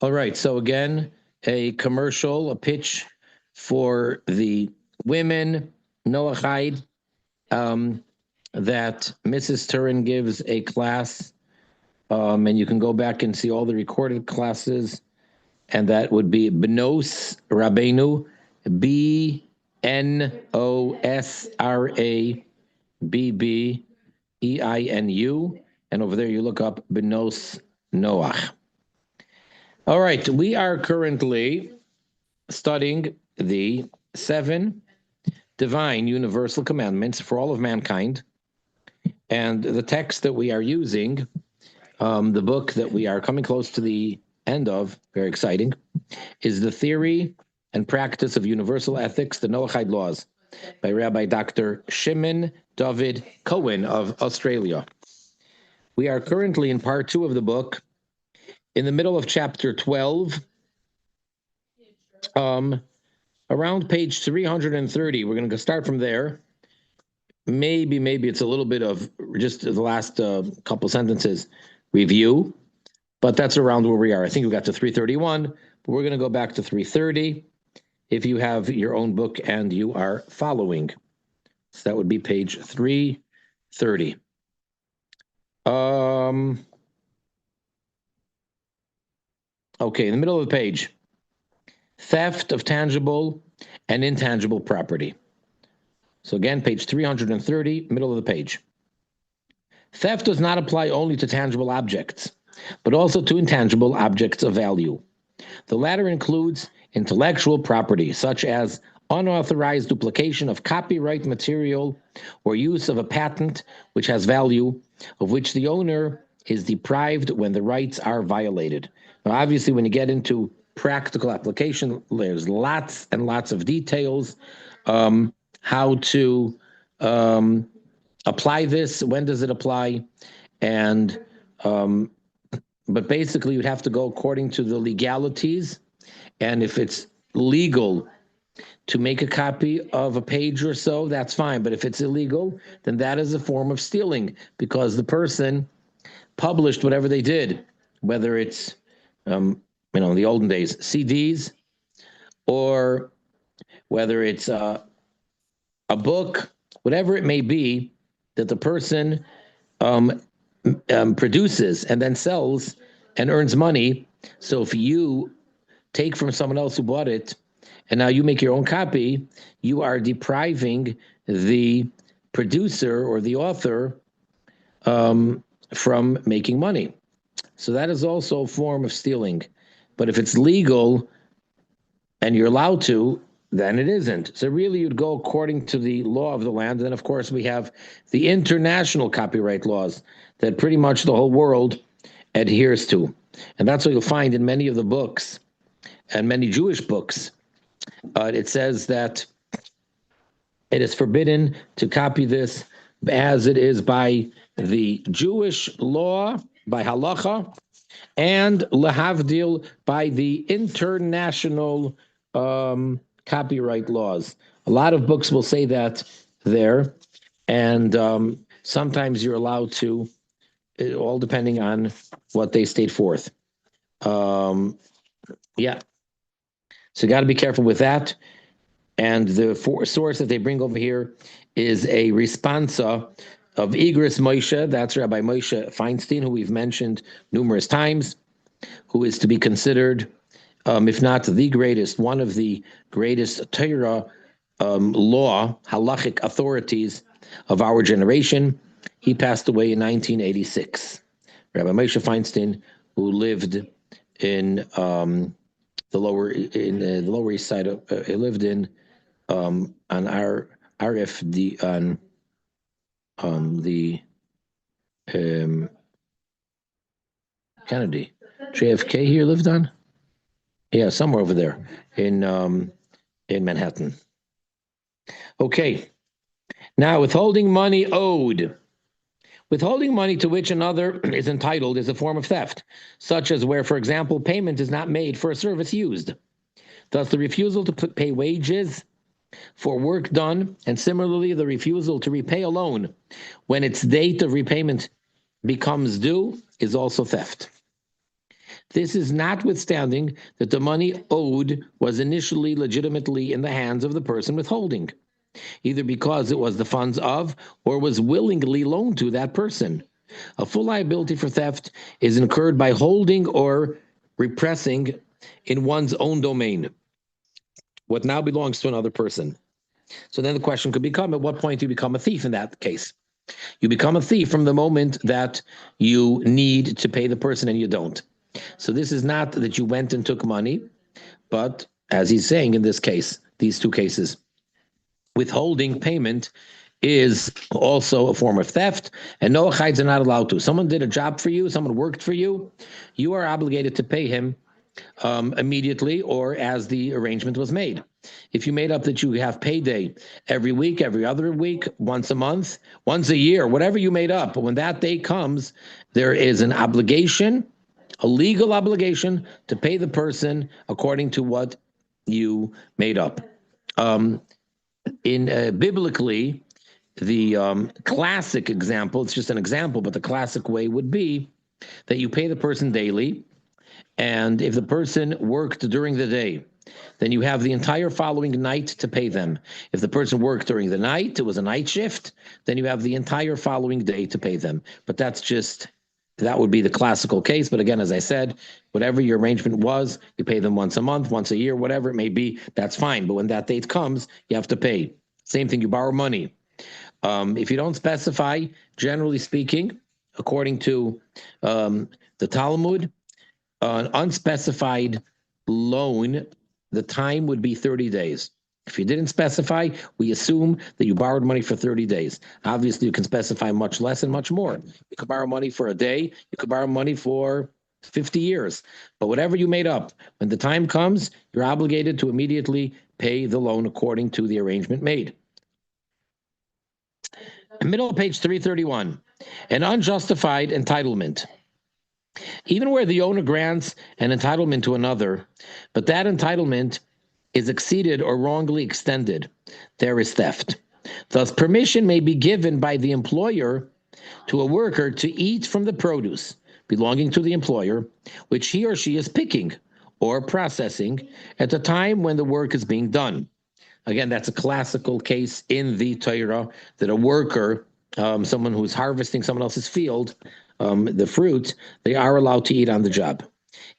All right, so again, a commercial, a pitch for the women, Noachide, that Mrs. Turin gives a class, and you can go back and see all the recorded classes, and that would be Benos Rabbeinu, BNOSRABBEINU, and over there you look up Benos Noach. All right, we are currently studying the 7 divine universal commandments for all of mankind. And the text that we are using, the book that we are coming close to the end of, very exciting, is The Theory and Practice of Universal Ethics, the Noachide Laws, by Rabbi Dr. Shimon Dovid Cowen of Australia. We are currently in part 2 of the book, in the middle of chapter 12, around page 330. We're going to start from there. Maybe it's a little bit of just the last couple sentences review, but that's around where we are. I think we got to 331, but we're going to go back to 330 if you have your own book and you are following. So that would be page 330. Okay, in the middle of the page, theft of tangible and intangible property. So again, page 330, middle of the page. Theft does not apply only to tangible objects, but also to intangible objects of value. The latter includes intellectual property, such as unauthorized duplication of copyright material or use of a patent which has value, of which the owner is deprived when the rights are violated. Now, obviously, when you get into practical application, there's lots and lots of details. How to apply this, when does it apply, and but basically you'd have to go according to the legalities, and if it's legal to make a copy of a page or so, that's fine, but if it's illegal, then that is a form of stealing, because the person published whatever they did, whether it's in the olden days, CDs, or whether it's a book, whatever it may be, that the person produces and then sells and earns money. So if you take from someone else who bought it and now you make your own copy, you are depriving the producer or the author from making money. So that is also a form of stealing. But if it's legal and you're allowed to, then it isn't. So really you'd go according to the law of the land. And then of course we have the international copyright laws that pretty much the whole world adheres to. And that's what you'll find in many of the books and many Jewish books. It says that it is forbidden to copy this as it is by the Jewish law, by halacha, and lahavdil by the international copyright laws. A lot of books will say that there, and sometimes you're allowed to, all depending on what they state forth. Yeah. So you got to be careful with that. And the source that they bring over here is a responsa of Igris Moshe. That's Rabbi Moshe Feinstein, who we've mentioned numerous times, who is to be considered, if not the greatest, one of the greatest Torah law, halachic authorities of our generation. He passed away in 1986. Rabbi Moshe Feinstein, who lived in the Lower East Side of, he lived in on our RFD on the Kennedy, JFK here lived on. Yeah, somewhere over there in Manhattan. Okay. Now, withholding money owed. Withholding money to which another is entitled is a form of theft, such as where, for example, payment is not made for a service used. Thus, the refusal to pay wages for work done, and similarly, the refusal to repay a loan when its date of repayment becomes due, is also theft. This is notwithstanding that the money owed was initially legitimately in the hands of the person withholding, either because it was the funds of or was willingly loaned to that person. A full liability for theft is incurred by holding or repressing in one's own domain what now belongs to another person. So then the question could become, at what point do you become a thief in that case? You become a thief from the moment that you need to pay the person and you don't. So this is not that you went and took money, but as he's saying in this case, these two cases, withholding payment is also a form of theft, and no achides are not allowed to. Someone did a job for you, someone worked for you, you are obligated to pay him immediately or as the arrangement was made. If you made up that you have payday every week, every other week, once a month, once a year, whatever you made up, but when that day comes, there is an obligation, a legal obligation to pay the person according to what you made up. Biblically, the classic example, it's just an example, but the classic way would be that you pay the person daily, and if the person worked during the day, then you have the entire following night to pay them. If the person worked during the night, it was a night shift, then you have the entire following day to pay them. But that would be the classical case. But again, as I said, whatever your arrangement was, you pay them once a month, once a year, whatever it may be, that's fine. But when that date comes, you have to pay. Same thing, you borrow money. If you don't specify, generally speaking, according to the Talmud, an unspecified loan, the time would be 30 days. If you didn't specify, we assume that you borrowed money for 30 days. Obviously, you can specify much less and much more. You could borrow money for a day. You could borrow money for 50 years. But whatever you made up, when the time comes, you're obligated to immediately pay the loan according to the arrangement made. Middle of page 331, an unjustified entitlement. Even where the owner grants an entitlement to another, but that entitlement is exceeded or wrongly extended, there is theft. Thus, permission may be given by the employer to a worker to eat from the produce belonging to the employer, which he or she is picking or processing at the time when the work is being done. Again, that's a classical case in the Torah that a worker, someone who's harvesting someone else's field, the fruit, they are allowed to eat on the job.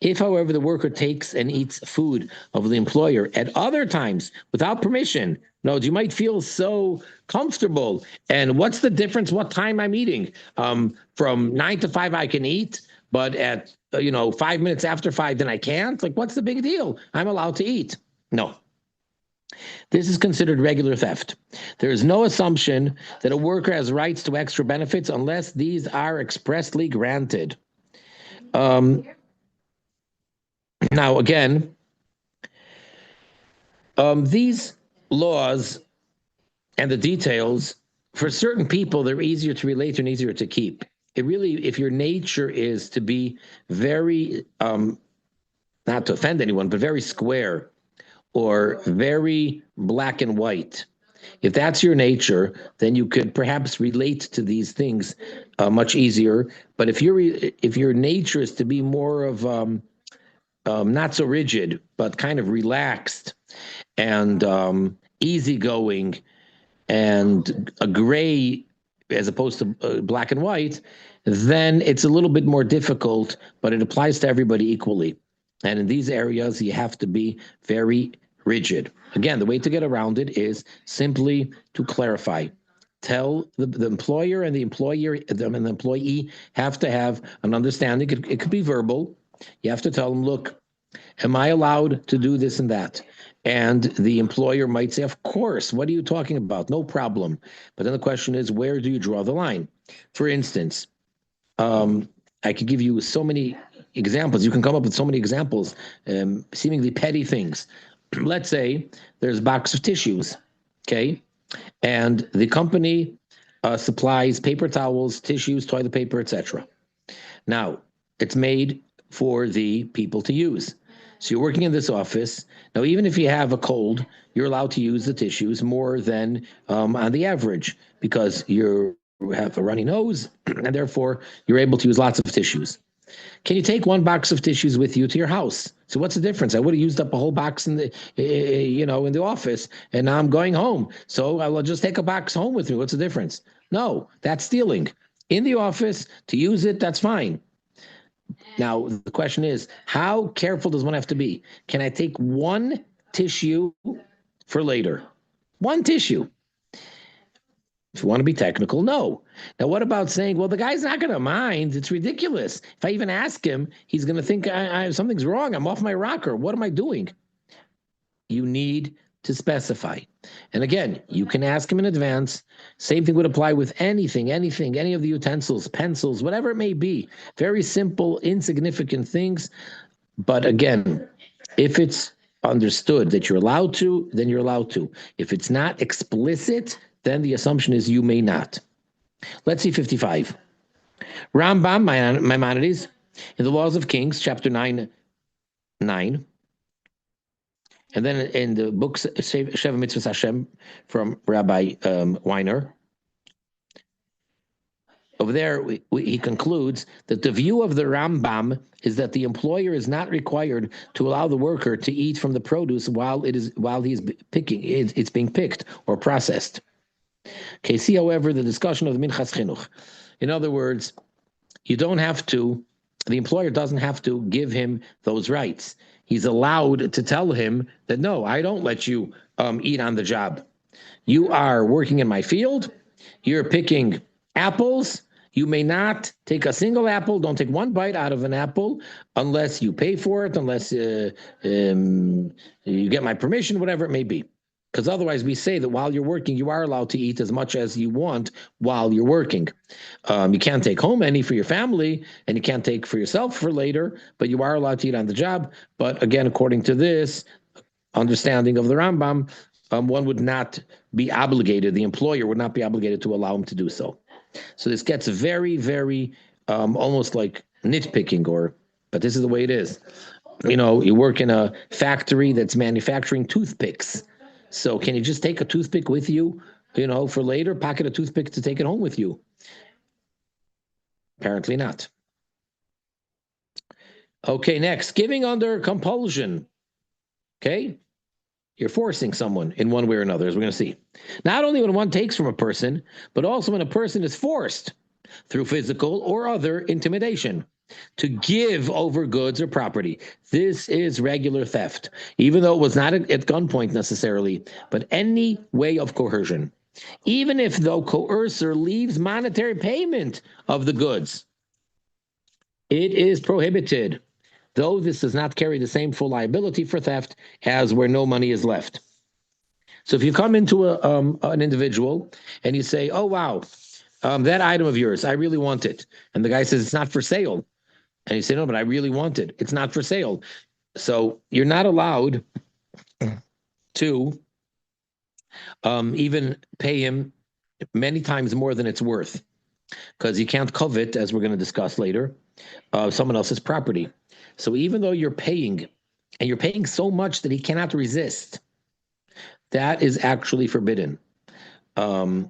If, however, the worker takes and eats food of the employer at other times without permission, no, you might feel so comfortable. And what's the difference what time I'm eating? From 9 to 5 I can eat, but at 5 minutes after 5 then I can't? Like, what's the big deal? I'm allowed to eat. No. This is considered regular theft. There is no assumption that a worker has rights to extra benefits unless these are expressly granted. Now, again, these laws and the details, for certain people, they're easier to relate to and easier to keep. It really, if your nature is to be very, not to offend anyone, but very square, or very black and white. If that's your nature, then you could perhaps relate to these things much easier. But if your nature is to be more of not so rigid, but kind of relaxed and easygoing and a gray as opposed to black and white, then it's a little bit more difficult, but it applies to everybody equally. And in these areas, you have to be very rigid. Again, the way to get around it is simply to clarify. Tell the employer and the employee have to have an understanding. It could be verbal. You have to tell them, look, am I allowed to do this and that? And the employer might say, of course, what are you talking about? No problem. But then the question is, where do you draw the line? For instance, I could give you so many examples. You can come up with so many examples, seemingly petty things. Let's say there's a box of tissues, okay? And the company supplies paper towels, tissues, toilet paper, etc. Now, it's made for the people to use. So you're working in this office. Now, even if you have a cold, you're allowed to use the tissues more than on the average because you have a runny nose, and therefore you're able to use lots of tissues. Can you take one box of tissues with you to your house? So what's the difference? I would have used up a whole box in the, in the office, and now I'm going home. So I will just take a box home with me. What's the difference? No, that's stealing. In the office, to use it, that's fine. Now, the question is, how careful does one have to be? Can I take one tissue for later? One tissue. If you want to be technical, no. Now, what about saying, well, the guy's not going to mind. It's ridiculous. If I even ask him, he's going to think something's wrong. I'm off my rocker. What am I doing? You need to specify. And again, you can ask him in advance. Same thing would apply with anything, any of the utensils, pencils, whatever it may be. Very simple, insignificant things. But again, if it's understood that you're allowed to, then you're allowed to. If it's not explicit, then the assumption is you may not. Let's see 55. Rambam, Maimonides, in the Laws of Kings, chapter 9. And then in the books Sheva Mitzvahs Hashem from Rabbi Weiner, over there he concludes that the view of the Rambam is that the employer is not required to allow the worker to eat from the produce while he's picking it's being picked or processed. Okay, see, however, the discussion of the Minchas Chinuch. In other words, the employer doesn't have to give him those rights. He's allowed to tell him that, no, I don't let you eat on the job. You are working in my field. You're picking apples. You may not take a single apple. Don't take one bite out of an apple unless you pay for it, unless you get my permission, whatever it may be. Because otherwise we say that while you're working, you are allowed to eat as much as you want while you're working. You can't take home any for your family, and you can't take for yourself for later, but you are allowed to eat on the job. But again, according to this understanding of the Rambam, one would not be obligated, the employer would not be obligated to allow him to do so. So this gets very, very almost like nitpicking, but this is the way it is. You work in a factory that's manufacturing toothpicks. So can you just take a toothpick with you, for later, pocket a toothpick to take it home with you? Apparently not. Okay, next, giving under compulsion. Okay, you're forcing someone in one way or another, as we're going to see. Not only when one takes from a person, but also when a person is forced through physical or other intimidation to give over goods or property. This is regular theft, even though it was not at gunpoint necessarily, but any way of coercion. Even if, though, coercer leaves monetary payment of the goods, it is prohibited, though this does not carry the same full liability for theft as where no money is left. So if you come into an individual and you say, oh, wow, that item of yours, I really want it. And the guy says, it's not for sale. And you say, no, but I really want it. It's not for sale. So you're not allowed to even pay him many times more than it's worth, because you can't covet, as we're going to discuss later, someone else's property. So even though you're paying, and you're paying so much that he cannot resist, that is actually forbidden. And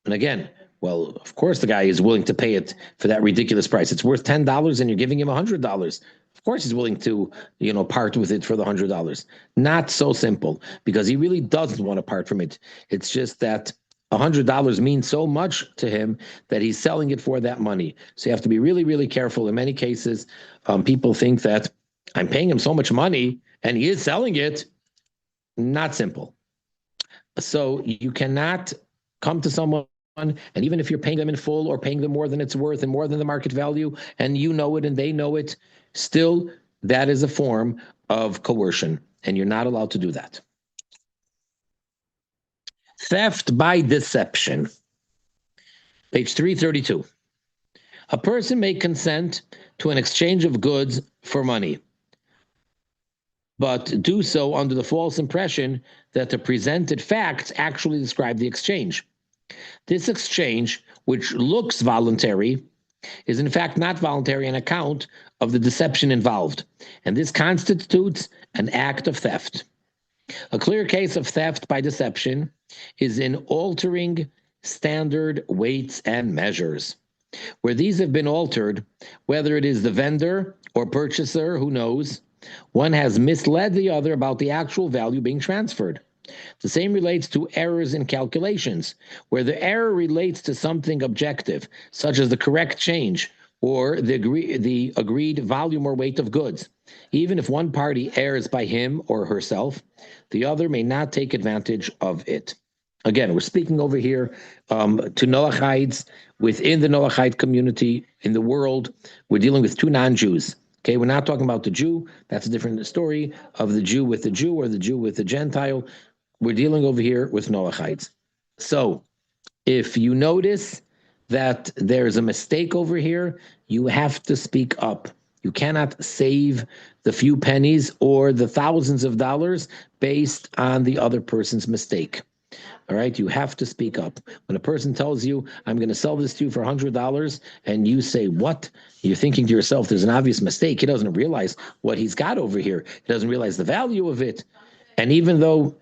again, well, of course the guy is willing to pay it for that ridiculous price. It's worth $10 and you're giving him $100. Of course he's willing to, part with it for the $100. Not so simple, because he really doesn't want to part from it. It's just that $100 means so much to him that he's selling it for that money. So you have to be really, really careful. In many cases, people think that I'm paying him so much money and he is selling it. Not simple. So you cannot come to someone, and even if you're paying them in full or paying them more than it's worth and more than the market value, and you know it and they know it, still that is a form of coercion, and you're not allowed to do that. Theft by deception. Page 332. A person may consent to an exchange of goods for money, but do so under the false impression that the presented facts actually describe the exchange. This exchange, which looks voluntary, is in fact not voluntary on account of the deception involved, and this constitutes an act of theft. A clear case of theft by deception is in altering standard weights and measures. Where these have been altered, whether it is the vendor or purchaser, who knows, one has misled the other about the actual value being transferred. The same relates to errors in calculations, where the error relates to something objective, such as the correct change or the agreed volume or weight of goods. Even if one party errs by him or herself, the other may not take advantage of it. Again, we're speaking over here to Noachites within the Noachite community in the world. We're dealing with two non-Jews. Okay, we're not talking about the Jew. That's a different story of the Jew with the Jew or the Jew with the Gentile. We're dealing over here with Noachites. So if you notice that there's a mistake over here, you have to speak up. You cannot save the few pennies or the thousands of dollars based on the other person's mistake. All right, you have to speak up. When a person tells you, I'm going to sell this to you for $100, and you say, what? You're thinking to yourself, there's an obvious mistake. He doesn't realize what he's got over here. He doesn't realize the value of it. And even though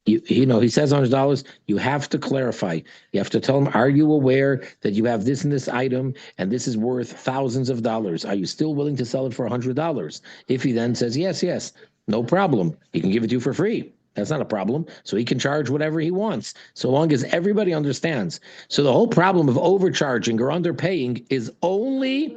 he says $100, you have to clarify. You have to tell him, are you aware that you have this and this item, and this is worth thousands of dollars? Are you still willing to sell it for $100? If he then says, yes, no problem. He can give it to you for free. That's not a problem. So he can charge whatever he wants, so long as everybody understands. So the whole problem of overcharging or underpaying is only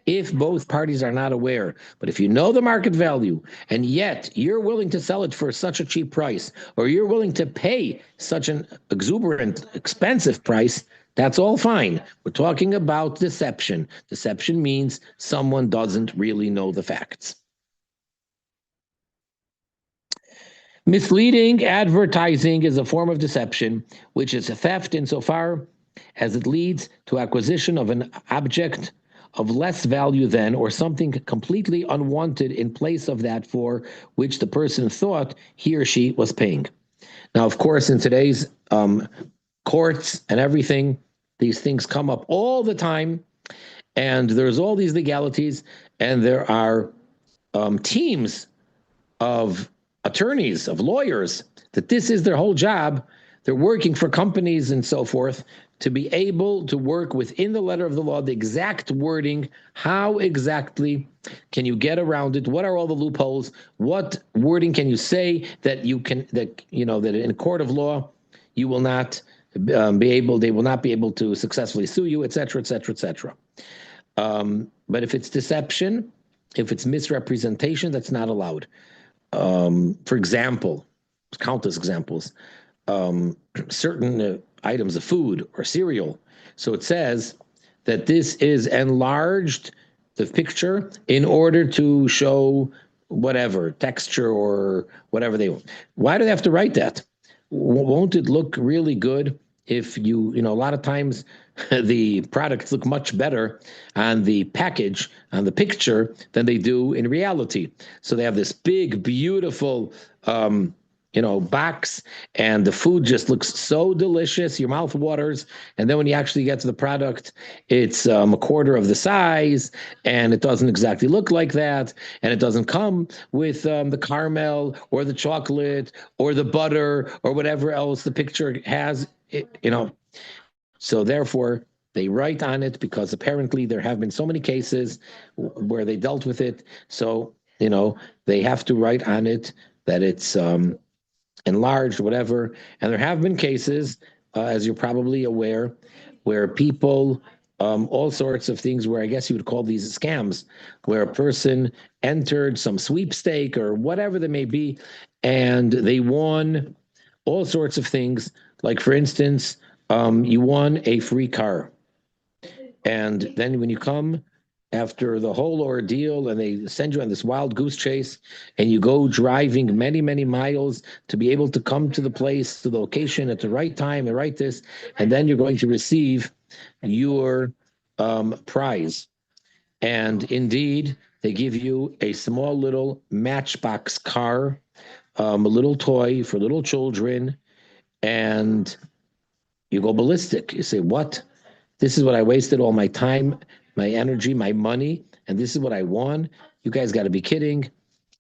if both parties are not aware. But if you know the market value and yet you're willing to sell it for such a cheap price, or you're willing to pay such an exuberant, expensive price, that's all fine. We're talking about deception. Deception means someone doesn't really know the facts. Misleading advertising is a form of deception, which is a theft insofar as it leads to acquisition of an object of less value than, or something completely unwanted in place of that for which the person thought he or she was paying. Now, of course, in today's courts and everything, these things come up all the time, and there's all these legalities, and there are teams of attorneys, of lawyers, that this is their whole job. They're working for companies and so forth to be able to work within the letter of the law, the exact wording. How exactly can you get around it? What are all the loopholes? What wording can you say that you can, that in a court of law you will not they will not be able to successfully sue you, et cetera, et cetera, et cetera. But if it's deception, if it's misrepresentation, that's not allowed. For example, countless examples, certain items of food or cereal. So it says that this is enlarged, the picture, in order to show whatever, texture or whatever they want. Why do they have to write that? Won't it look really good if a lot of times the products look much better on the package, on the picture, than they do in reality. So they have this big, beautiful, box, and the food just looks so delicious, your mouth waters. And then when you actually get to the product, it's a quarter of the size, and it doesn't exactly look like that. And it doesn't come with the caramel or the chocolate or the butter or whatever else the picture has, So therefore, they write on it because apparently there have been so many cases where they dealt with it. So, they have to write on it that it's enlarged, whatever. And there have been cases, as you're probably aware, where people, all sorts of things where I guess you would call these scams, where a person entered some sweepstake or whatever they may be, and they won all sorts of things. Like, for instance, you won a free car. And then when you come after the whole ordeal and they send you on this wild goose chase and you go driving many, many miles to be able to come to the place, to the location at the right time and right this, and then you're going to receive your prize. And indeed, they give you a small little matchbox car, a little toy for little children, and you go ballistic. You say, what? This is what I wasted all my time, my energy, my money, and this is what I won. You guys got to be kidding.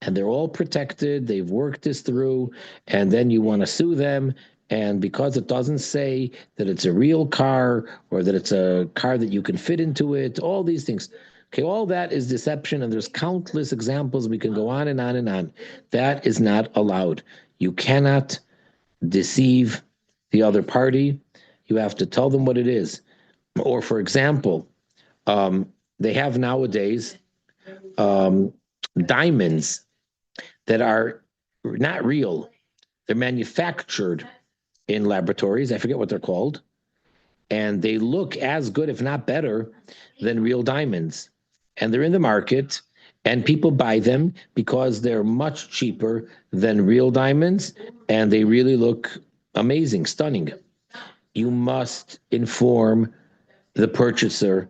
And they're all protected. They've worked this through. And then you want to sue them. And because it doesn't say that it's a real car or that it's a car that you can fit into it, all these things. Okay, all that is deception, and there's countless examples. We can go on and on and on. That is not allowed. You cannot deceive the other party. You have to tell them what it is. Or, for example, they have nowadays um, diamonds that are not real. They're manufactured in laboratories. I forget what they're called. And they look as good, if not better, than real diamonds. And they're in the market, and people buy them because they're much cheaper than real diamonds, and they really look amazing, stunning. You must inform the purchaser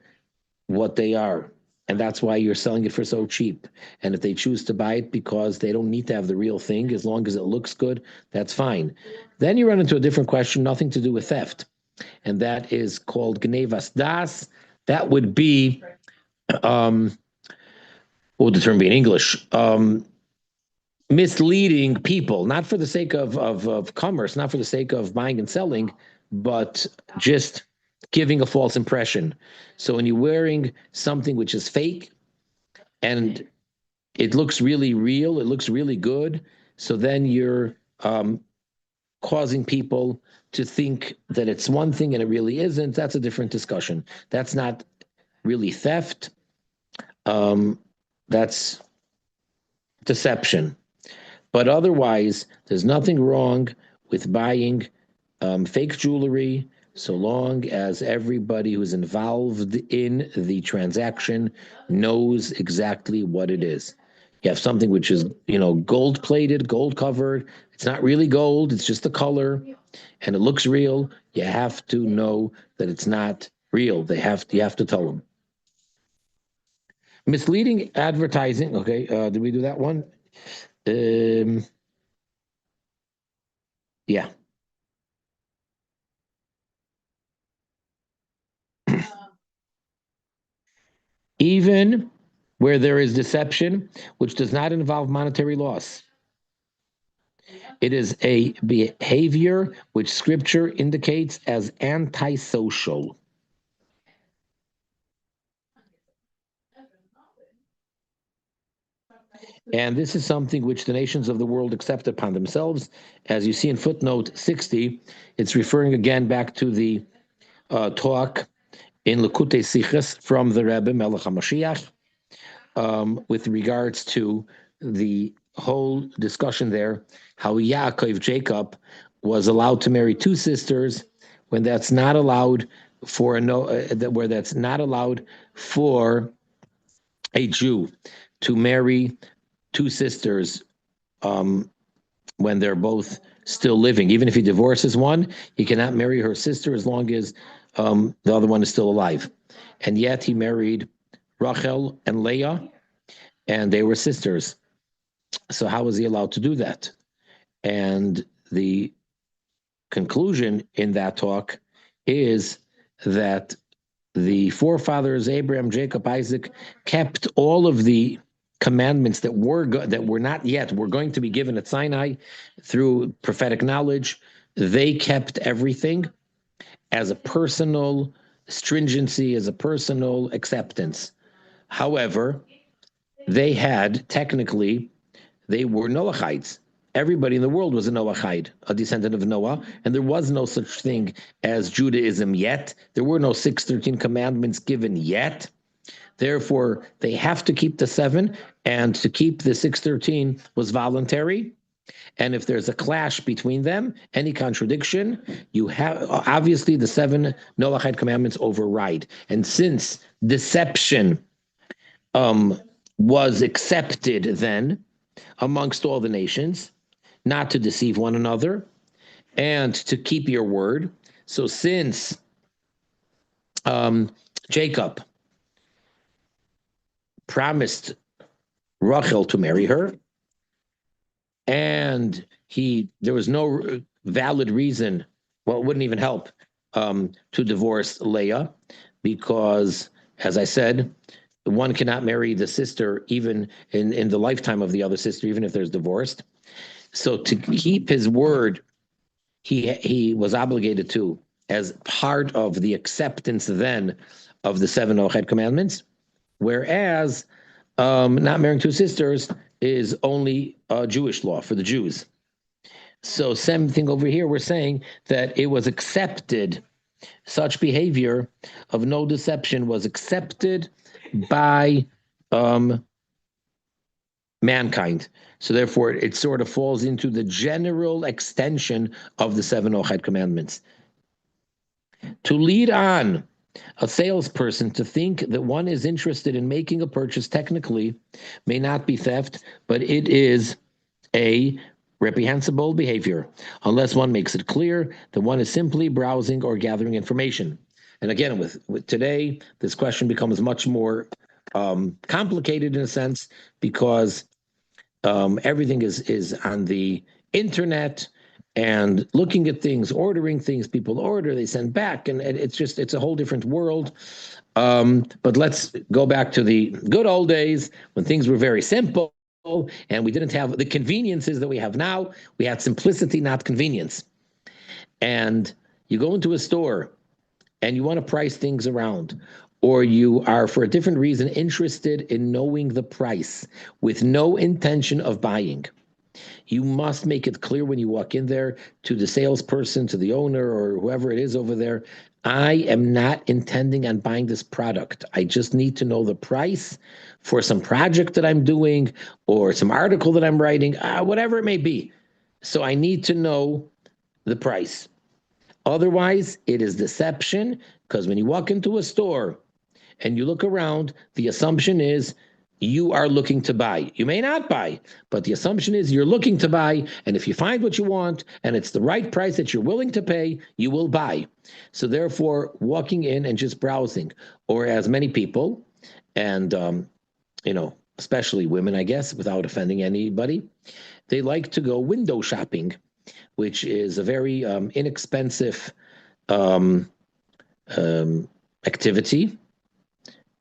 what they are. And that's why you're selling it for so cheap. And if they choose to buy it because they don't need to have the real thing, as long as it looks good, that's fine. Then you run into a different question, nothing to do with theft. And that is called gnevas das. That would be, what would the term be in English? Misleading people, not for the sake of commerce, not for the sake of buying and selling, but just giving a false impression. So when you're wearing something which is fake and it looks really real, it looks really good, so then you're causing people to think that it's one thing and it really isn't. That's a different discussion. That's not really theft. That's deception. But otherwise, there's nothing wrong with buying fake jewelry, so long as everybody who's involved in the transaction knows exactly what it is. You have something which is, gold plated, gold covered. It's not really gold, it's just the color, and it looks real. You have to know that it's not real. You have to tell them. Misleading advertising. Okay, did we do that one? Yeah. Even where there is deception, which does not involve monetary loss. It is a behavior which scripture indicates as antisocial. And this is something which the nations of the world accept upon themselves. As you see in footnote 60, it's referring again back to the talk in Likutei Sichos from the Rebbe Melech HaMashiach with regards to the whole discussion there, how Yaakov, Jacob, was allowed to marry two sisters when that's not allowed for where that's not allowed for a Jew to marry two sisters when they're both still living. Even if he divorces one, he cannot marry her sister as long as the other one is still alive. And yet he married Rachel and Leah, and they were sisters. So how was he allowed to do that? And the conclusion in that talk is that the forefathers, Abraham, Jacob, Isaac, kept all of the commandments that were not yet were going to be given at Sinai through prophetic knowledge. They kept everything as a personal stringency, as a personal acceptance. However, they were Noachites. Everybody in the world was a Noachite, a descendant of Noah, and there was no such thing as Judaism yet. There were no 613 commandments given yet. Therefore, they have to keep the 7, and to keep the 613 was voluntary. And if there's a clash between them, any contradiction, you have obviously the 7 Noachite commandments override. And since deception was accepted then amongst all the nations, not to deceive one another, and to keep your word. So since Jacob promised Rachel to marry her, and there was no valid reason, well, it wouldn't even help to divorce Leah, because, as I said, one cannot marry the sister even in the lifetime of the other sister, even if there's divorced. So to keep his word he was obligated to as part of the acceptance then of the 7 Noachide commandments, whereas not marrying two sisters is only Jewish law for the Jews. So same thing over here, we're saying that it was accepted, such behavior of no deception was accepted by mankind. So therefore, it sort of falls into the general extension of the 7 Noachide commandments. To lead on a salesperson to think that one is interested in making a purchase technically may not be theft, but it is a reprehensible behavior, unless one makes it clear that one is simply browsing or gathering information. And again, with today, this question becomes much more complicated in a sense, because everything is on the internet and looking at things, ordering things. People order, they send back, and it's a whole different world. But let's go back to the good old days when things were very simple and we didn't have the conveniences that we have now. We had simplicity, not convenience. And you go into a store and you want to price things around, or you are, for a different reason, interested in knowing the price with no intention of buying. You must make it clear when you walk in there to the salesperson, to the owner, or whoever it is over there, I am not intending on buying this product. I just need to know the price for some project that I'm doing or some article that I'm writing, whatever it may be. So I need to know the price. Otherwise, it is deception, because when you walk into a store and you look around, the assumption is you are looking to buy. You may not buy, but the assumption is you're looking to buy, and if you find what you want and it's the right price that you're willing to pay, you will buy. So therefore, walking in and just browsing, or as many people, and especially women, I guess, without offending anybody, they like to go window shopping, which is a very inexpensive activity.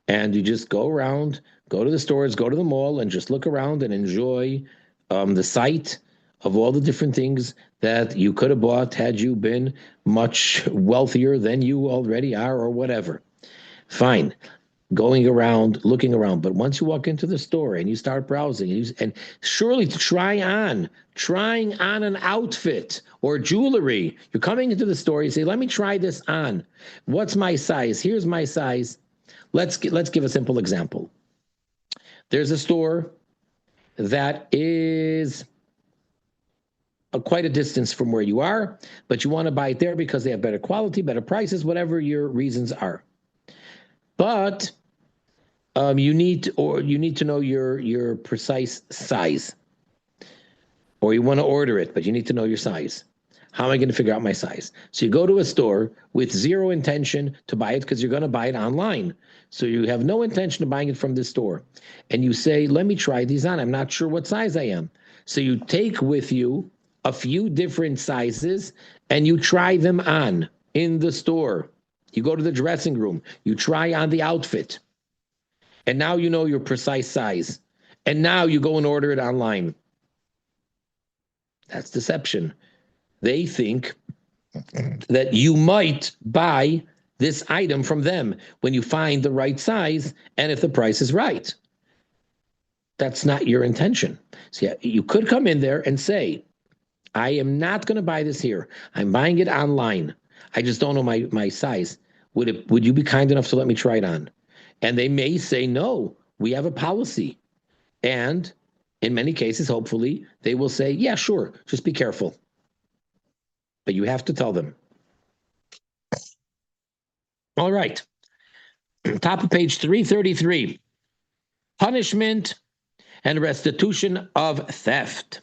And you just go around, go to the stores, go to the mall, and just look around and enjoy the sight of all the different things that you could have bought had you been much wealthier than you already are, or whatever. Fine. Going around, looking around. But once you walk into the store and you start browsing, and surely to trying on an outfit or jewelry, you're coming into the store, you say, let me try this on. What's my size? Here's my size. Let's give a simple example. There's a store that is quite a distance from where you are, but you want to buy it there because they have better quality, better prices, whatever your reasons are. But you need to know your precise size, or you want to order it, but you need to know your size. How am I going to figure out my size? So you go to a store with zero intention to buy it because you're going to buy it online. So you have no intention of buying it from this store. And you say, let me try these on. I'm not sure what size I am. So you take with you a few different sizes and you try them on in the store. You go to the dressing room. You try on the outfit. And now you know your precise size. And now you go and order it online. That's deception. They think that you might buy this item from them when you find the right size and if the price is right. That's not your intention. So yeah, you could come in there and say, I am not going to buy this here. I'm buying it online. I just don't know my size. Would you be kind enough to let me try it on? And they may say, no, we have a policy. And in many cases, hopefully, they will say, yeah, sure, just be careful. But you have to tell them. All right. Top of page 333. Punishment and restitution of theft.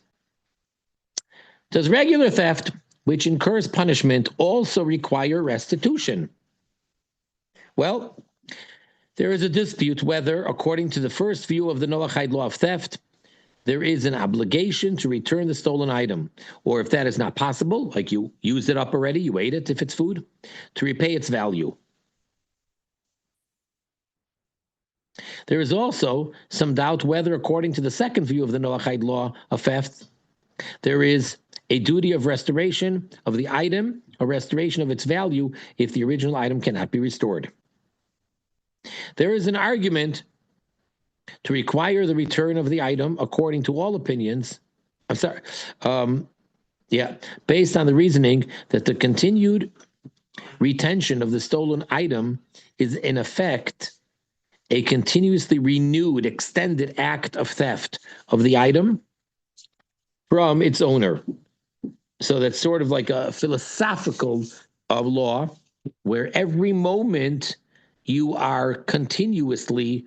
Does regular theft, which incurs punishment, also require restitution? Well, there is a dispute whether, according to the first view of the Noachide law of theft, there is an obligation to return the stolen item, or if that is not possible, like you used it up already, you ate it if it's food, to repay its value. There is also some doubt whether, according to the second view of the Noachide law of theft, there is a duty of restoration of the item or restoration of its value if the original item cannot be restored. There is an argument to require the return of the item according to all opinions. Based on the reasoning that the continued retention of the stolen item is in effect a continuously renewed, extended act of theft of the item from its owner. So that's sort of like a philosophical law where every moment you are continuously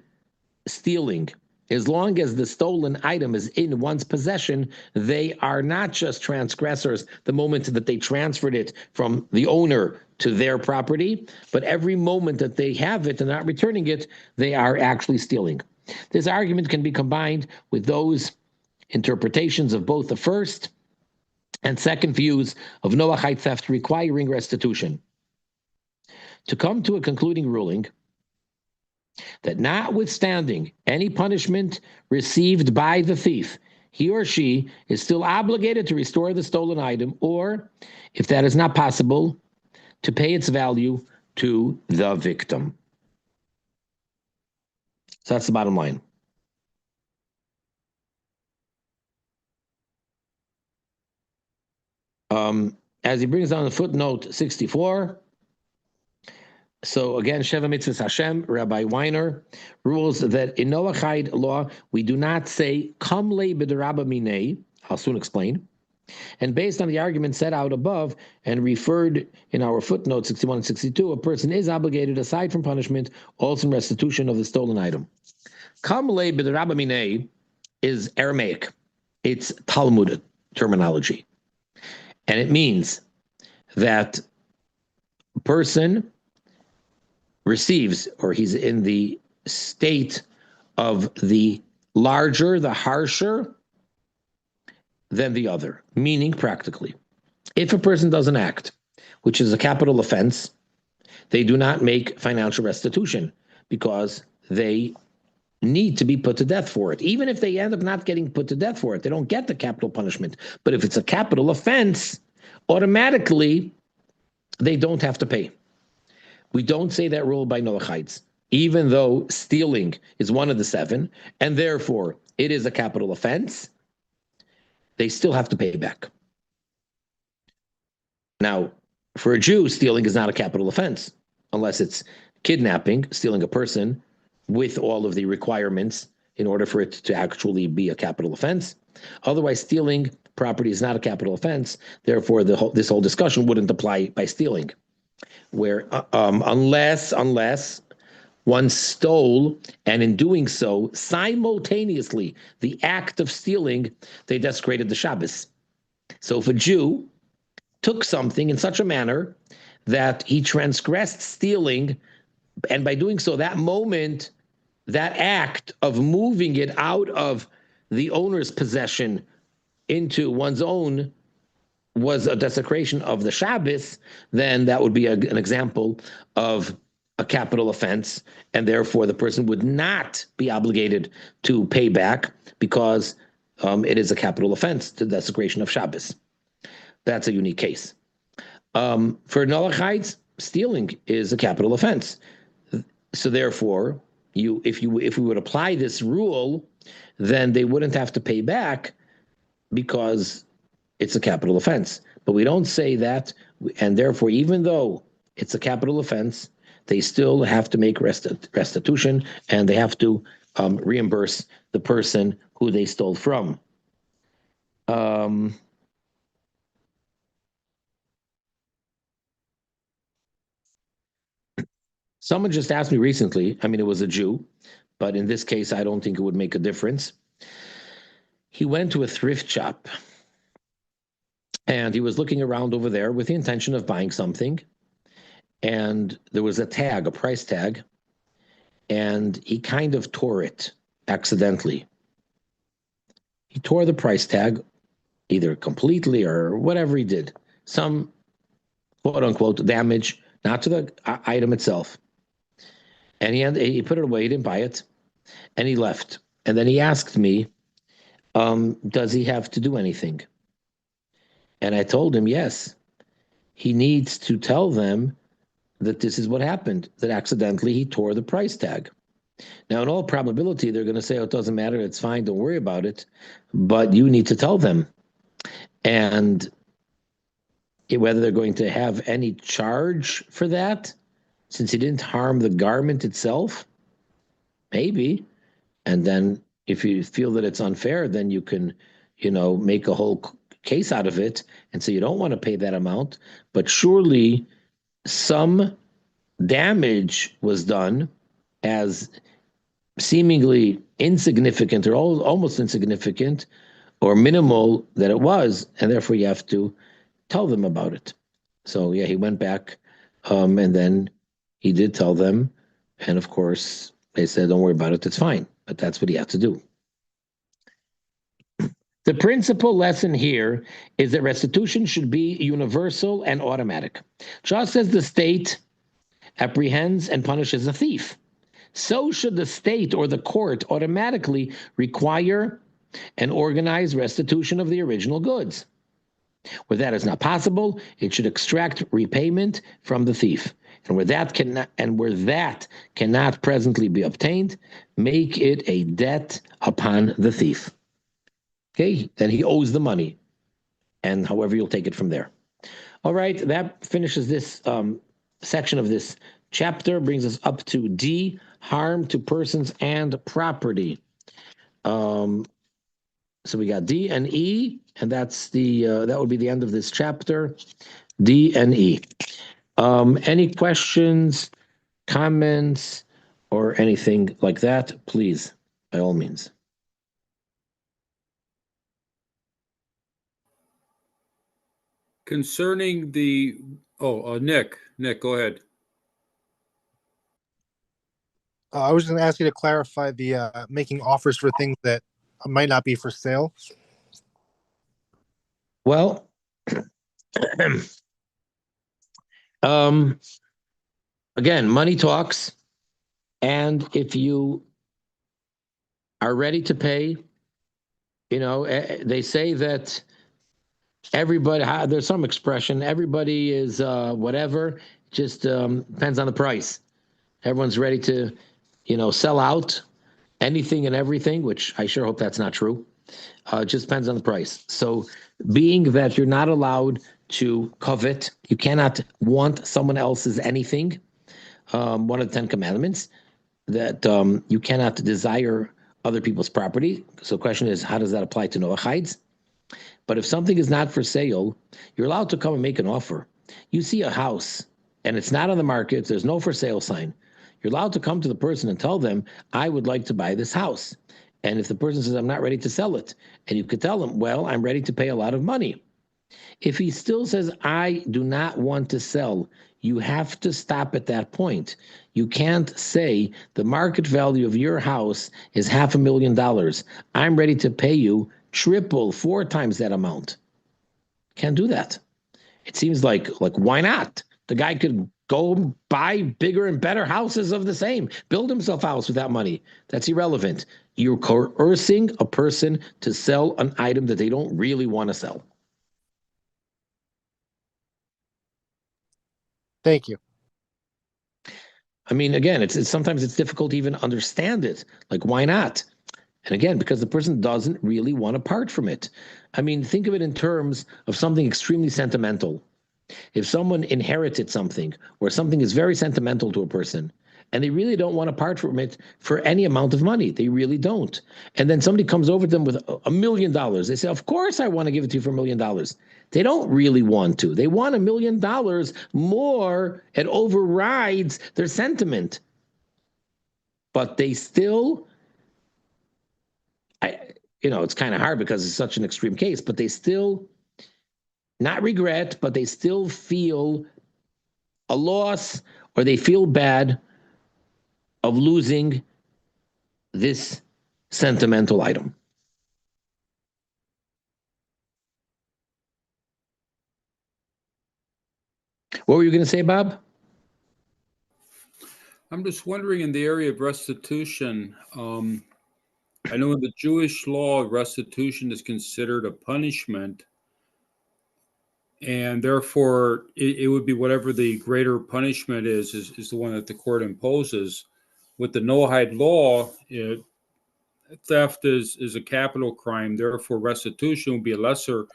stealing. As long as the stolen item is in one's possession, they are not just transgressors the moment that they transferred it from the owner to their property, but every moment that they have it and not returning it, they are actually stealing. This argument can be combined with those interpretations of both the first and second views of Noachite theft requiring restitution. To come to a concluding ruling that notwithstanding any punishment received by the thief, he or she is still obligated to restore the stolen item, or, if that is not possible, to pay its value to the victim. So that's the bottom line. As he brings down the footnote 64, so again, Sheva Mitzvahs Hashem, Rabbi Weiner, rules that in Noachide law, we do not say, Kam le b'derabba minei, I'll soon explain, and based on the argument set out above and referred in our footnote 61 and 62, a person is obligated, aside from punishment, also in restitution of the stolen item. Kam le b'derabba minei is Aramaic. It's Talmud terminology. And it means that a person receives, or he's in the state of the larger, the harsher than the other, meaning practically. If a person does an act, which is a capital offense, they do not make financial restitution because they need to be put to death for it. Even if they end up not getting put to death for it, they don't get the capital punishment. But if it's a capital offense, automatically they don't have to pay. We don't say that rule by Noachites, even though stealing is one of the seven, and therefore it is a capital offense, they still have to pay back. Now, for a Jew, stealing is not a capital offense, unless it's kidnapping, stealing a person with all of the requirements in order for it to actually be a capital offense. Otherwise, stealing property is not a capital offense, therefore this whole discussion wouldn't apply by stealing. Where unless one stole, and in doing so, simultaneously, the act of stealing, they desecrated the Shabbos. So if a Jew took something in such a manner that he transgressed stealing, and by doing so, that moment, that act of moving it out of the owner's possession into one's own was a desecration of the Shabbos, then that would be an example of a capital offense, and therefore the person would not be obligated to pay back because it is a capital offense, the desecration of Shabbos. That's a unique case. For Noachites, stealing is a capital offense. So therefore, if we would apply this rule, then they wouldn't have to pay back because it's a capital offense. But we don't say that, and therefore, even though it's a capital offense, they still have to make restitution, and they have to reimburse the person who they stole from. Someone just asked me recently, I mean, it was a Jew, but in this case, I don't think it would make a difference. He went to a thrift shop, and he was looking around over there with the intention of buying something. And there was a tag, a price tag, and he kind of tore it accidentally. He tore the price tag, either completely or whatever he did. Some quote unquote damage, not to the item itself. And he put it away, he didn't buy it, and he left. And then he asked me, does he have to do anything? And I told him, yes, he needs to tell them that this is what happened, that accidentally he tore the price tag. Now, in all probability, they're going to say, oh, it doesn't matter, it's fine, don't worry about it. But you need to tell them. And whether they're going to have any charge for that, since he didn't harm the garment itself, maybe. And then if you feel that it's unfair, then you can, make a whole case out of it and say you don't want to pay that amount. But surely some damage was done, as seemingly insignificant or almost insignificant or minimal that it was, and therefore you have to tell them about it. So yeah, he went back, and then he did tell them, and of course they said, "Don't worry about it; it's fine." But that's what he had to do. The principal lesson here is that restitution should be universal and automatic. Just as the state apprehends and punishes a thief, so should the state or the court automatically require and organize restitution of the original goods. Where that is not possible, it should extract repayment from the thief. And where that cannot presently be obtained, make it a debt upon the thief. Okay, then he owes the money, and however you'll take it from there. All right, that finishes this section of this chapter, brings us up to D, harm to persons and property. So we got D and E, and that's that would be the end of this chapter. D and E. Any questions, comments, or anything like that? Please, by all means. Concerning the Nick, go ahead. I was going to ask you to clarify the making offers for things that might not be for sale. Well, again, money talks, and if you are ready to pay, they say that everybody, there's some expression, everybody is whatever, just depends on the price. Everyone's ready to, sell out anything and everything, which I sure hope that's not true. It just depends on the price. So being that you're not allowed to covet, you cannot want someone else's anything. One of the 10 commandments, that you cannot desire other people's property. So the question is, how does that apply to Noachides? But if something is not for sale, you're allowed to come and make an offer. You see a house and it's not on the market, there's no for sale sign. You're allowed to come to the person and tell them, I would like to buy this house. And if the person says, I'm not ready to sell it, and you could tell them, well, I'm ready to pay a lot of money. If he still says, I do not want to sell, you have to stop at that point. You can't say the market value of your house is $500,000. I'm ready to pay you triple, 4 times that amount. Can't do that. It seems like why not? The guy could go buy bigger and better houses of the same, build himself a house with that money. That's irrelevant. You're coercing a person to sell an item that they don't really want to sell. Thank you. I mean, again, it's sometimes it's difficult to even understand it. Like, why not? And again, because the person doesn't really want to part from it. I mean, think of it in terms of something extremely sentimental. If someone inherited something or something is very sentimental to a person and they really don't want to part from it for any amount of money, they really don't. And then somebody comes over to them with $1 million. They say, of course I want to give it to you for $1 million. They don't really want to. They want $1 million more. It overrides their sentiment. But they still, it's kind of hard because it's such an extreme case, but they still not regret, but they still feel a loss or they feel bad of losing this sentimental item. What were you going to say, Bob? I'm just wondering, in the area of restitution, I know in the Jewish law, restitution is considered a punishment and therefore it would be whatever the greater punishment is the one that the court imposes. With the Noahide law, theft is a capital crime, therefore restitution would be a lesser.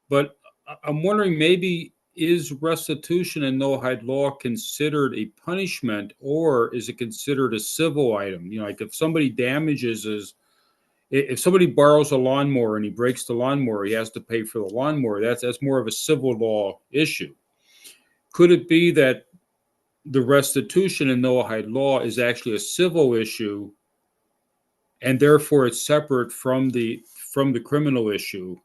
But I'm wondering, maybe is restitution in Noahide law considered a punishment, or is it considered a civil item? Like if somebody if somebody borrows a lawnmower and he breaks the lawnmower, he has to pay for the lawnmower. That's more of a civil law issue. Could it be that the restitution in Noahide law is actually a civil issue, and therefore it's separate from the criminal issue?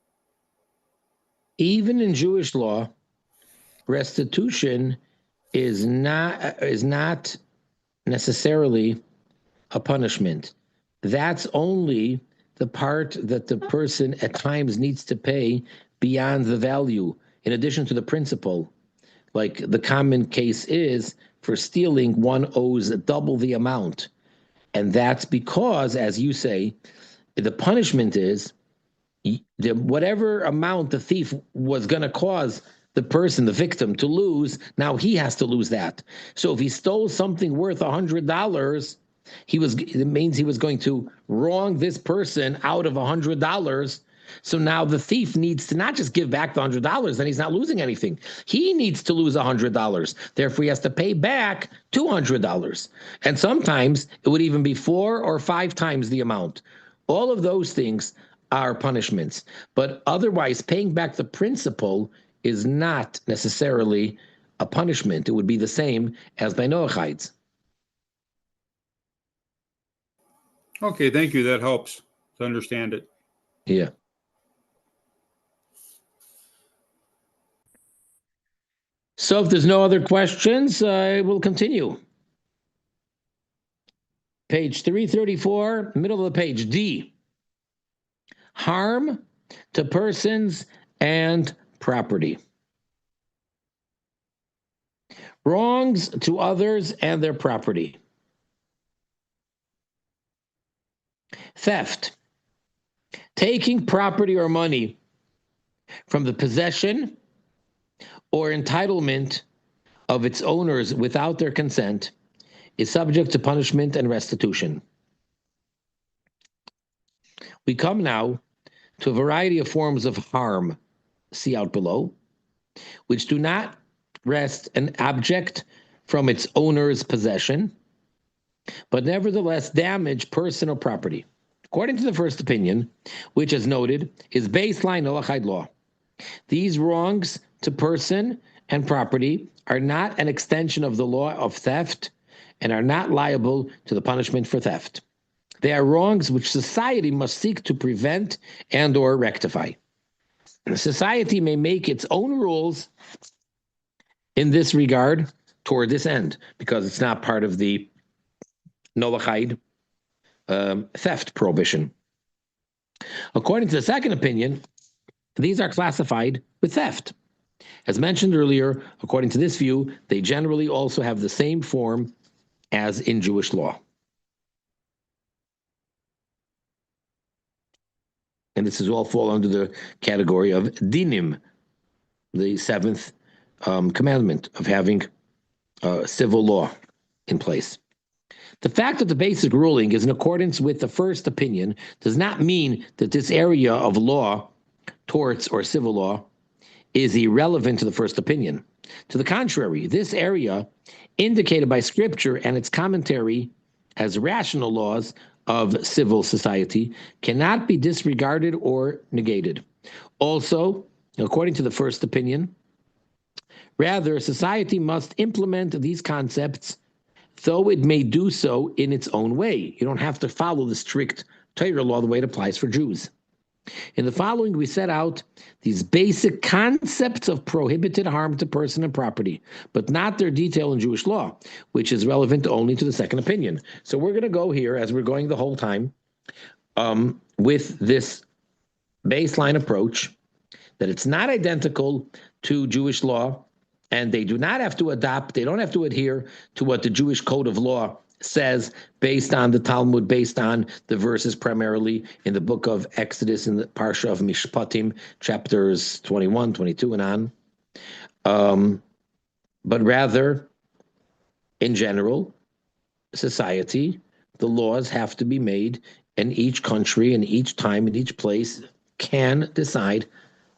Even in Jewish law, restitution is not necessarily a punishment. That's only the part that the person at times needs to pay beyond the value, in addition to the principal. Like the common case is, for stealing, one owes double the amount. And that's because, as you say, the punishment is whatever amount the thief was going to cause the person, the victim, to lose, now he has to lose that. So if he stole something worth $100, it means he was going to wrong this person out of $100. So now the thief needs to not just give back the $100, then he's not losing anything. He needs to lose $100. Therefore, he has to pay back $200. And sometimes it would even be 4 or 5 times the amount. All of those things are punishments. But otherwise, paying back the principal is not necessarily a punishment. It would be the same as by Noachides. Okay, thank you. That helps to understand it. Yeah. So if there's no other questions, I will continue. Page 334, middle of the page, D. Harm to persons and property. Wrongs to others and their property. Theft. Taking property or money from the possession or entitlement of its owners without their consent is subject to punishment and restitution. We come now to a variety of forms of harm, see out below, which do not wrest an object from its owner's possession, but nevertheless damage person or property. According to the first opinion, which, as noted, is baseline Noahide law, these wrongs to person and property are not an extension of the law of theft and are not liable to the punishment for theft. They are wrongs which society must seek to prevent and or rectify. Society may make its own rules in this regard toward this end, because it's not part of the Noahide theft prohibition. According to the second opinion, these are classified with theft. As mentioned earlier, according to this view, they generally also have the same form as in Jewish law. And this is all fall under the category of dinim, the seventh commandment of having civil law in place. The fact that the basic ruling is in accordance with the first opinion does not mean that this area of law, torts or civil law, is irrelevant to the first opinion. To the contrary, this area, indicated by scripture and its commentary as rational laws of civil society, cannot be disregarded or negated. Also, according to the first opinion, rather, society must implement these concepts, though it may do so in its own way. You don't have to follow the strict Torah law the way it applies for Jews. In the following, we set out these basic concepts of prohibited harm to person and property, but not their detail in Jewish law, which is relevant only to the second opinion. So we're going to go here, as we're going the whole time, with this baseline approach, that it's not identical to Jewish law, and they do not have to adopt, they don't have to adhere to what the Jewish code of law says based on the Talmud, based on the verses primarily in the book of Exodus, in the Parsha of Mishpatim, chapters 21, 22, and on. but rather, in general, society, the laws have to be made, and each country and each time and each place can decide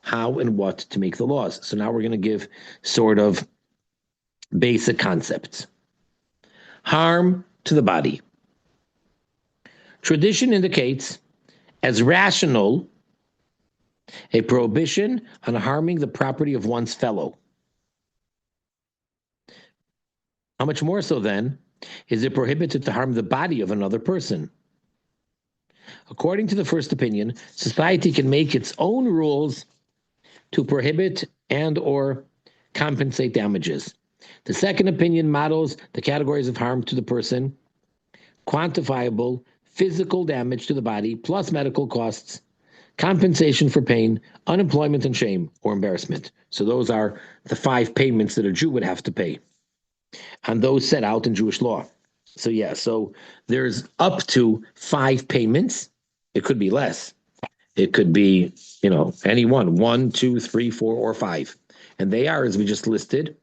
how and what to make the laws. So now we're going to give sort of basic concepts. Harm to the body. Tradition indicates as rational a prohibition on harming the property of one's fellow. How much more so then is it prohibited to harm the body of another person? According to the first opinion, society can make its own rules to prohibit and or compensate damages. The second opinion models the categories of harm to the person, quantifiable physical damage to the body, plus medical costs, compensation for pain, unemployment and shame or embarrassment. So those are the 5 payments that a Jew would have to pay, and those set out in Jewish law. So there's up to 5 payments. It could be less. It could be, any one, 2, 3, 4, or 5. And they are, as we just listed,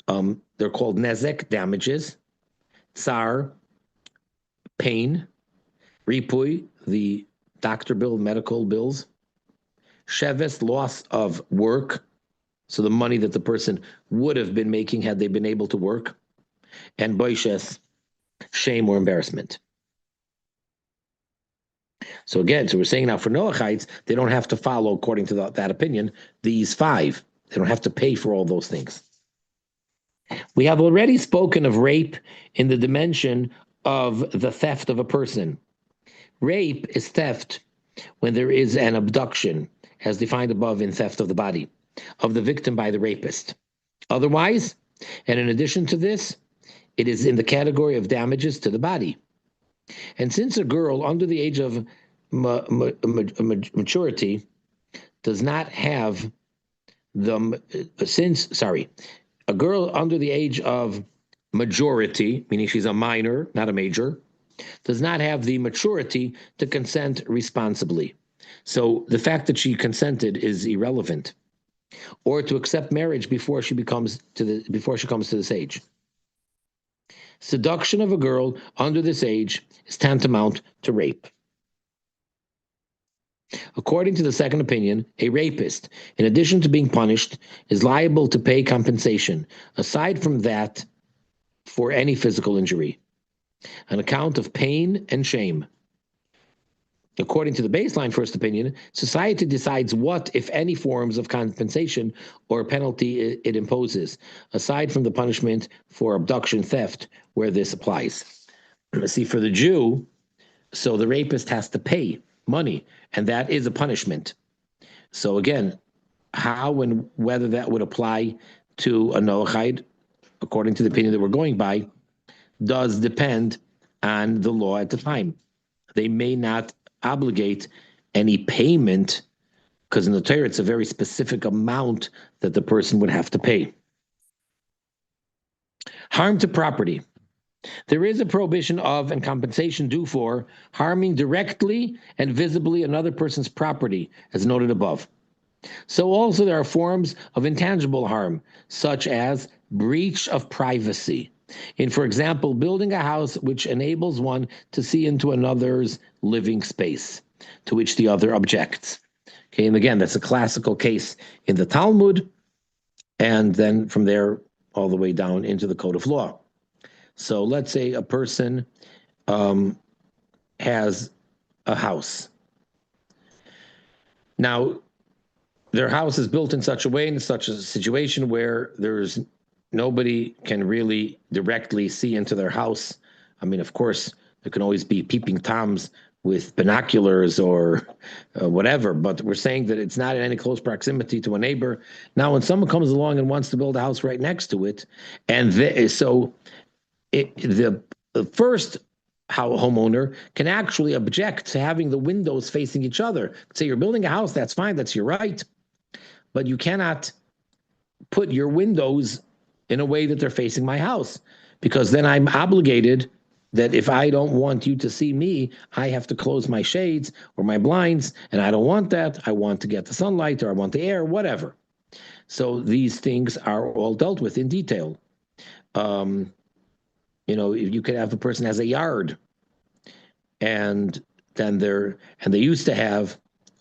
they're called nezek, damages, tsar, pain, ripui, the doctor bill, medical bills, sheves, loss of work, so the money that the person would have been making had they been able to work, and boishes, shame or embarrassment. So again, we're saying now for Noachites, they don't have to follow, according to that opinion, these 5. They don't have to pay for all those things. We have already spoken of rape in the dimension of the theft of a person. Rape is theft when there is an abduction, as defined above in theft of the body, of the victim by the rapist. Otherwise, and in addition to this, it is in the category of damages to the body. And since a girl under the age of maturity does not have a girl under the age of majority, meaning she's a minor, not a major, does not have the maturity to consent responsibly. So the fact that she consented is irrelevant, or to accept marriage before she comes to this age. Seduction of a girl under this age is tantamount to rape. According to the second opinion, a rapist, in addition to being punished, is liable to pay compensation, aside from that, for any physical injury, an account of pain and shame. According to the baseline first opinion, society decides what, if any, forms of compensation or penalty it imposes, aside from the punishment for abduction, theft, where this applies. See, for the Jew, so the rapist has to pay money, and that is a punishment. So again, how and whether that would apply to a Noachide, according to the opinion that we're going by, does depend on the law at the time. They may not obligate any payment, because in the Torah it's a very specific amount that the person would have to pay. Harm to property. There is a prohibition of and compensation due for harming directly and visibly another person's property, as noted above. So also there are forms of intangible harm, such as breach of privacy. In, for example, building a house which enables one to see into another's living space, to which the other objects. Okay, and again, that's a classical case in the Talmud, and then from there all the way down into the Code of Law. So let's say a person has a house. Now, their house is built in such a way, in such a situation where nobody can really directly see into their house. I mean, of course, there can always be peeping Toms with binoculars or whatever, but we're saying that it's not in any close proximity to a neighbor. Now, when someone comes along and wants to build a house right next to it, and the first homeowner can actually object to having the windows facing each other. Say you're building a house, that's fine, that's your right, but you cannot put your windows in a way that they're facing my house, because then I'm obligated that if I don't want you to see me, I have to close my shades or my blinds, and I don't want that. I want to get the sunlight, or I want the air, whatever. So these things are all dealt with in detail. You could have a person has a yard, and they used to have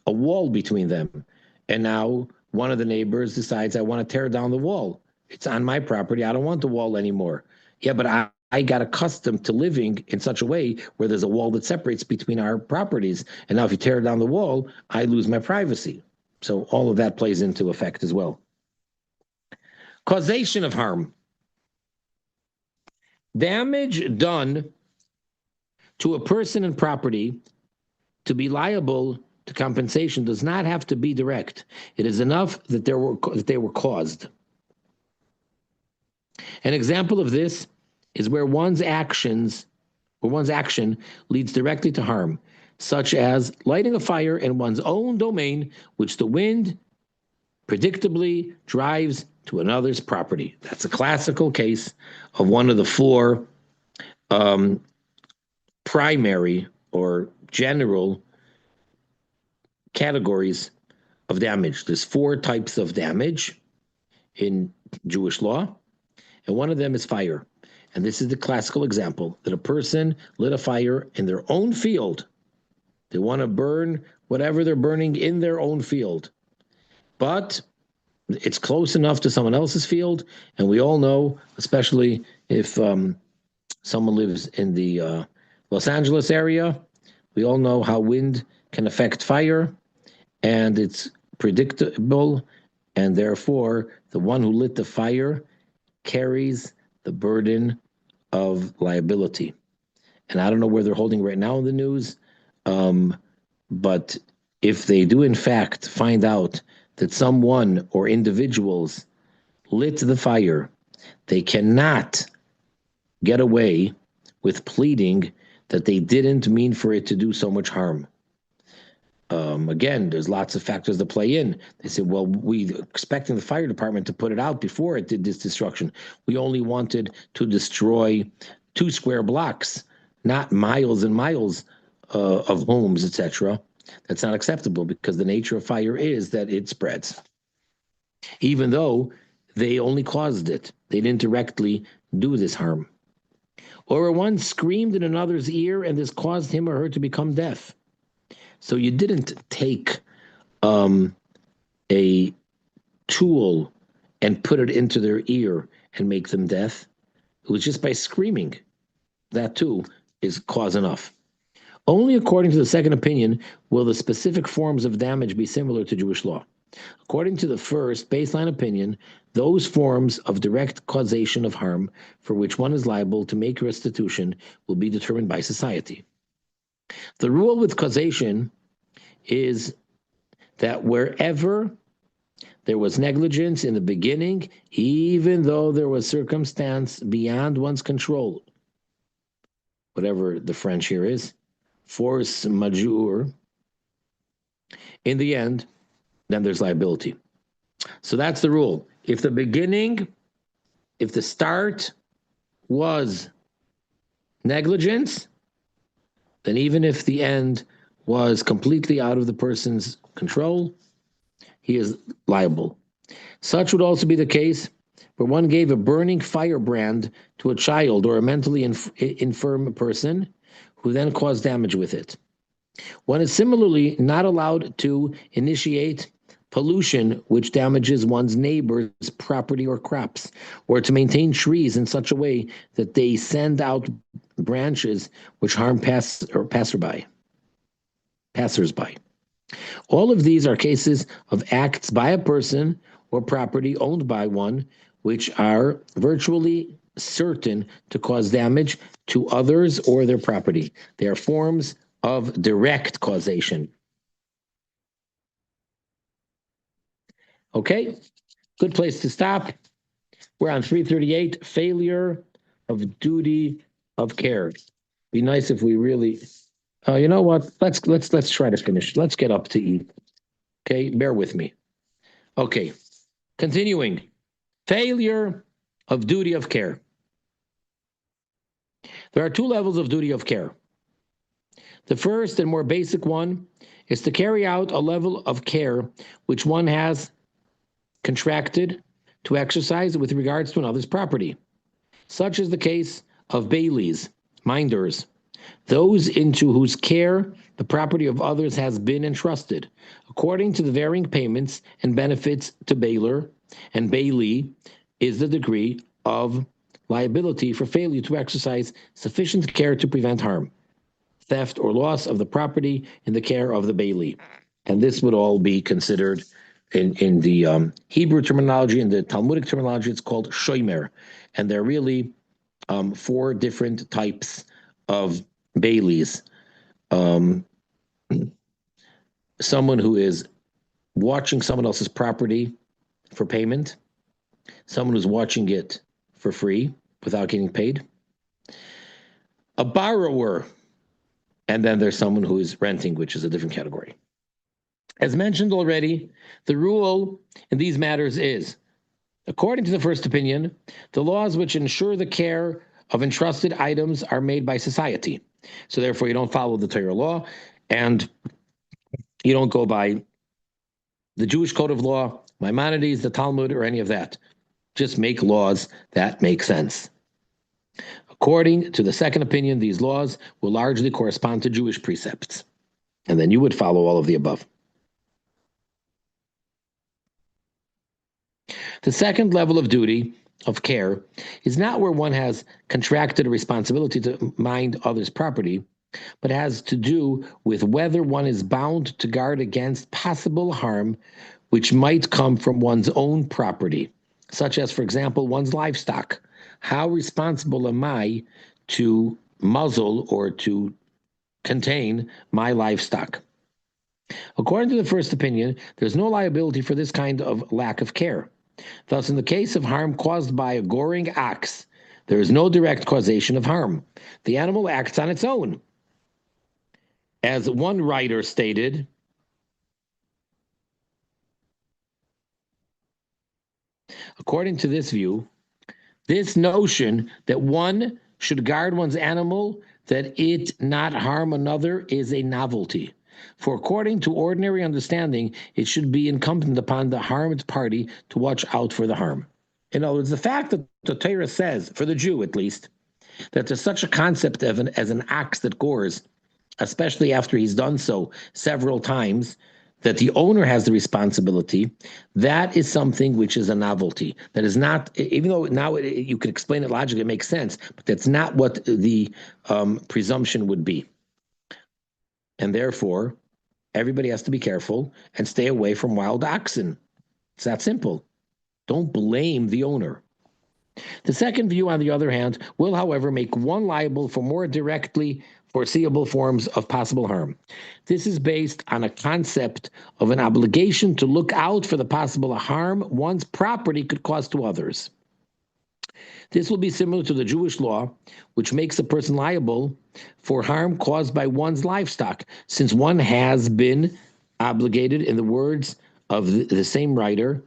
a wall between them, and now one of the neighbors decides, I want to tear down the wall. It's on my property. I don't want the wall anymore. Yeah, but I got accustomed to living in such a way where there's a wall that separates between our properties. And now if you tear down the wall, I lose my privacy. So all of that plays into effect as well. Causation of harm. Damage done to a person and property to be liable to compensation does not have to be direct. It is enough that they were caused. An example of this is where one's action leads directly to harm, such as lighting a fire in one's own domain, which the wind predictably drives to another's property. That's a classical case of one of the four primary or general categories of damage. There's four types of damage in Jewish law, and one of them is fire. And this is the classical example that a person lit a fire in their own field. They want to burn whatever they're burning in their own field, but it's close enough to someone else's field, and we all know, especially if someone lives in the Los Angeles area, we all know how wind can affect fire, and it's predictable, and therefore the one who lit the fire carries the burden of liability. And I don't know where they're holding right now in the news, but if they do in fact find out that someone or individuals lit the fire, they cannot get away with pleading that they didn't mean for it to do so much harm. Again, there's lots of factors that play in. They say, well, we expecting the fire department to put it out before it did this destruction. We only wanted to destroy 2 square blocks, not miles and miles of homes, etc. That's not acceptable because the nature of fire is that it spreads. Even though they only caused it, they didn't directly do this harm. Or one screamed in another's ear and this caused him or her to become deaf. So you didn't take a tool and put it into their ear and make them deaf. It was just by screaming. That too is cause enough. Only according to the second opinion will the specific forms of damage be similar to Jewish law. According to the first baseline opinion, those forms of direct causation of harm for which one is liable to make restitution will be determined by society. The rule with causation is that wherever there was negligence in the beginning, even though there was circumstance beyond one's control, whatever the French here is, force majeure, in the end, then there's liability. So that's the rule. If the start was negligence, then even if the end was completely out of the person's control, he is liable. Such would also be the case where one gave a burning firebrand to a child or a mentally infirm person who then caused damage with it. One is similarly not allowed to initiate pollution which damages one's neighbor's property or crops, or to maintain trees in such a way that they send out branches which harm passersby. All of these are cases of acts by a person or property owned by one which are virtually certain to cause damage to others or their property. They are forms of direct causation. Okay, good place to stop. We're on 338, failure of duty of care. Be nice if we really, you know what? Let's try to finish. Let's get up to eat. Okay, bear with me. Okay, continuing. Failure of duty of care. There are 2 levels of duty of care. The first and more basic one is to carry out a level of care which one has contracted to exercise with regards to another's property. Such is the case of baileys, minders, those into whose care the property of others has been entrusted, according to the varying payments and benefits to bailer and bailey is the degree of liability for failure to exercise sufficient care to prevent harm, theft, or loss of the property in the care of the bailey. And this would all be considered in the Hebrew terminology, in the Talmudic terminology, it's called shomer. And they're really four different types of baileys. Someone who is watching someone else's property for payment, someone who's watching it for free without getting paid, a borrower, and then there's someone who is renting, which is a different category. As mentioned already, the rule in these matters is, according to the first opinion, the laws which ensure the care of entrusted items are made by society. So therefore, you don't follow the Torah law, and you don't go by the Jewish code of law, Maimonides, the Talmud, or any of that. Just make laws that make sense. According to the second opinion, these laws will largely correspond to Jewish precepts. And then you would follow all of the above. The second level of duty, of care, is not where one has contracted a responsibility to mind others' property, but has to do with whether one is bound to guard against possible harm which might come from one's own property, such as, for example, one's livestock. How responsible am I to muzzle or to contain my livestock? According to the first opinion, there's no liability for this kind of lack of care. Thus, in the case of harm caused by a goring ox, there is no direct causation of harm. The animal acts on its own. As one writer stated, according to this view, this notion that one should guard one's animal that it not harm another is a novelty. For according to ordinary understanding, it should be incumbent upon the harmed party to watch out for the harm. In other words, the fact that the Torah says, for the Jew at least, that there's such a concept of as an ox that gores, especially after he's done so several times, that the owner has the responsibility, that is something which is a novelty. That is not, even though now you can explain it logically, it makes sense, but that's not what the presumption would be. And therefore, everybody has to be careful and stay away from wild oxen. It's that simple. Don't blame the owner. The second view, on the other hand, will, however, make one liable for more directly foreseeable forms of possible harm. This is based on a concept of an obligation to look out for the possible harm one's property could cause to others. This will be similar to the Jewish law, which makes a person liable for harm caused by one's livestock, since one has been obligated, in the words of the same writer,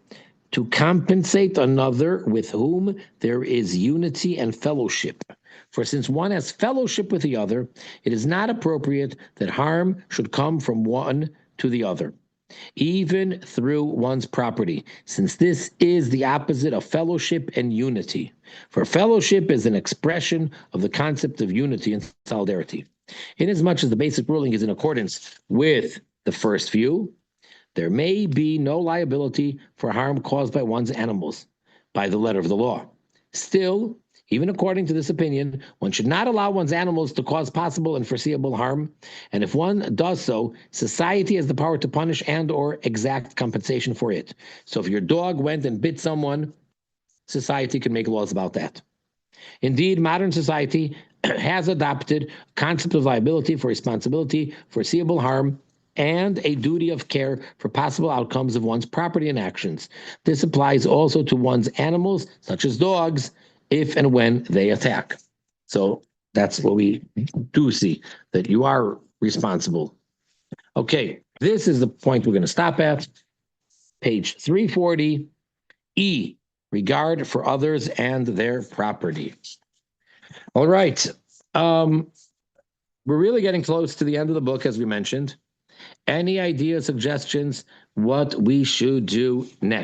to compensate another with whom there is unity and fellowship. For since one has fellowship with the other, it is not appropriate that harm should come from one to the other, even through one's property, since this is the opposite of fellowship and unity. For fellowship is an expression of the concept of unity and solidarity. Inasmuch as the basic ruling is in accordance with the first view, there may be no liability for harm caused by one's animals by the letter of the law. Still, even according to this opinion, one should not allow one's animals to cause possible and foreseeable harm, and if one does so, society has the power to punish and or exact compensation for it. So if your dog went and bit someone, society can make laws about that. Indeed, modern society has adopted a concept of liability for responsibility, foreseeable harm, and a duty of care for possible outcomes of one's property and actions. This applies also to one's animals, such as dogs, if and when they attack. So that's what we do see, that you are responsible. Okay, this is the point we're going to stop at. Page 340, E, regard for others and their property. All right. We're really getting close to the end of the book, as we mentioned. Any ideas, suggestions, what we should do next?